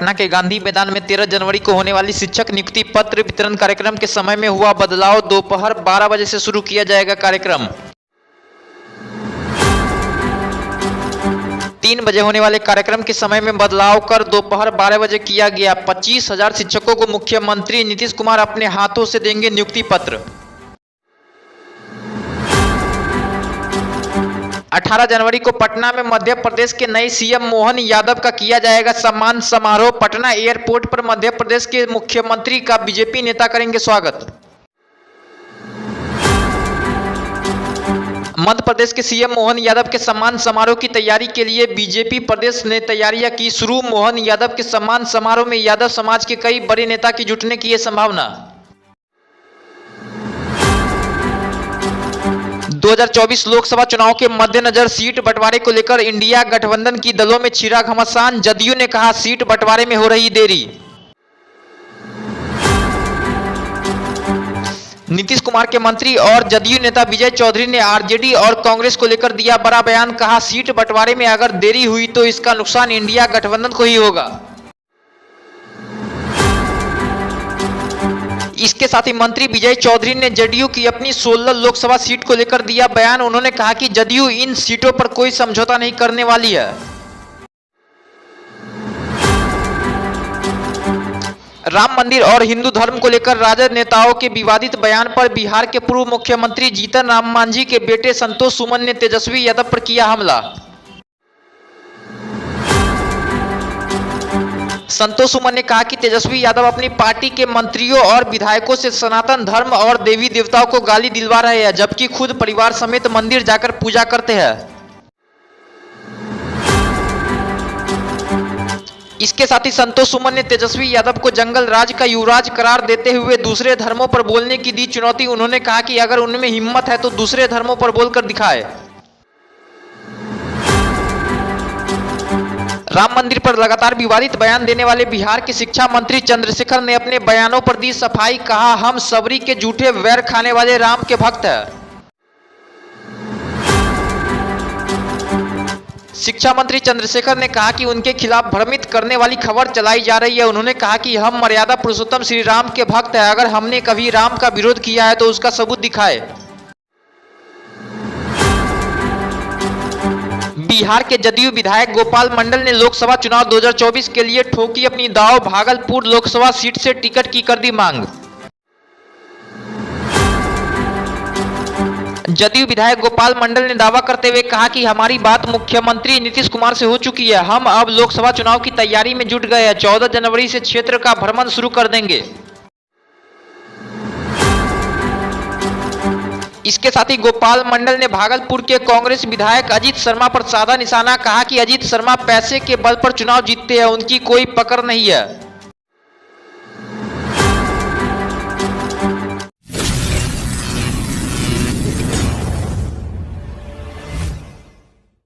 पटना के गांधी मैदान में 13 जनवरी को होने वाली शिक्षक नियुक्ति पत्र वितरण कार्यक्रम के समय में हुआ बदलाव। दोपहर 12 बजे से शुरू किया जाएगा कार्यक्रम। 3 बजे होने वाले कार्यक्रम के समय में बदलाव कर दोपहर 12 बजे किया गया। 25,000 शिक्षकों को मुख्यमंत्री नीतीश कुमार अपने हाथों से देंगे नियुक्ति पत्र। 18 जनवरी को पटना में मध्य प्रदेश के नए सीएम मोहन यादव का किया जाएगा सम्मान समारोह। पटना एयरपोर्ट पर मध्य प्रदेश के मुख्यमंत्री का बीजेपी नेता करेंगे स्वागत। मध्य प्रदेश के सीएम मोहन यादव के सम्मान समारोह की तैयारी के लिए बीजेपी प्रदेश ने तैयारियां की शुरू। मोहन यादव के सम्मान समारोह में यादव समाज के कई बड़े नेता की जुटने की संभावना। 2024 लोकसभा चुनाव के मद्देनजर सीट बंटवारे को लेकर इंडिया गठबंधन की दलों में छिड़ा घमासान। जदयू ने कहा सीट बंटवारे में हो रही देरी। नीतीश कुमार के मंत्री और जदयू नेता विजय चौधरी ने आरजेडी और कांग्रेस को लेकर दिया बड़ा बयान। कहा सीट बंटवारे में अगर देरी हुई तो इसका नुकसान इंडिया गठबंधन को ही होगा। इसके साथ ही मंत्री विजय चौधरी ने जदयू की अपनी 16 लोकसभा सीट को लेकर दिया बयान। उन्होंने कहा कि जदयू इन सीटों पर कोई समझौता नहीं करने वाली है। राम मंदिर और हिंदू धर्म को लेकर राजद नेताओं के विवादित बयान पर बिहार के पूर्व मुख्यमंत्री जीतन राम मांझी के बेटे संतोष सुमन ने तेजस्वी यादव पर किया हमला। संतोष सुमन ने कहा कि तेजस्वी यादव अपनी पार्टी के मंत्रियों और विधायकों से सनातन धर्म और देवी देवताओं को गाली दिलवा रहे हैं, जबकि खुद परिवार समेत मंदिर जाकर पूजा करते हैं। इसके साथ ही संतोष सुमन ने तेजस्वी यादव को जंगल राज का युवराज करार देते हुए दूसरे धर्मों पर बोलने की दी चुनौती। उन्होंने कहा कि अगर उनमें हिम्मत है तो दूसरे धर्मों पर बोलकर दिखाए। राम मंदिर पर लगातार विवादित बयान देने वाले बिहार के शिक्षा मंत्री चंद्रशेखर ने अपने बयानों पर दी सफाई। कहा हम सबरी के झूठे वैर खाने वाले राम के भक्त हैं। शिक्षा मंत्री चंद्रशेखर ने कहा कि उनके खिलाफ भ्रमित करने वाली खबर चलाई जा रही है। उन्होंने कहा कि हम मर्यादा पुरुषोत्तम श्री राम के भक्त हैं। अगर हमने कभी राम का विरोध किया है तो उसका सबूत दिखाए। बिहार के जदयू विधायक गोपाल मंडल ने लोकसभा चुनाव 2024 के लिए ठोकी अपनी दांव। भागलपुर लोकसभा सीट से टिकट की कर दी मांग। जदयू विधायक गोपाल मंडल ने दावा करते हुए कहा कि हमारी बात मुख्यमंत्री नीतीश कुमार से हो चुकी है। हम अब लोकसभा चुनाव की तैयारी में जुट गए हैं। 14 जनवरी से क्षेत्र का भ्रमण शुरू कर देंगे। इसके साथ ही गोपाल मंडल ने भागलपुर के कांग्रेस विधायक अजीत शर्मा पर साधा निशाना। कहा कि अजीत शर्मा पैसे के बल पर चुनाव जीतते हैं, उनकी कोई पकड़ नहीं है।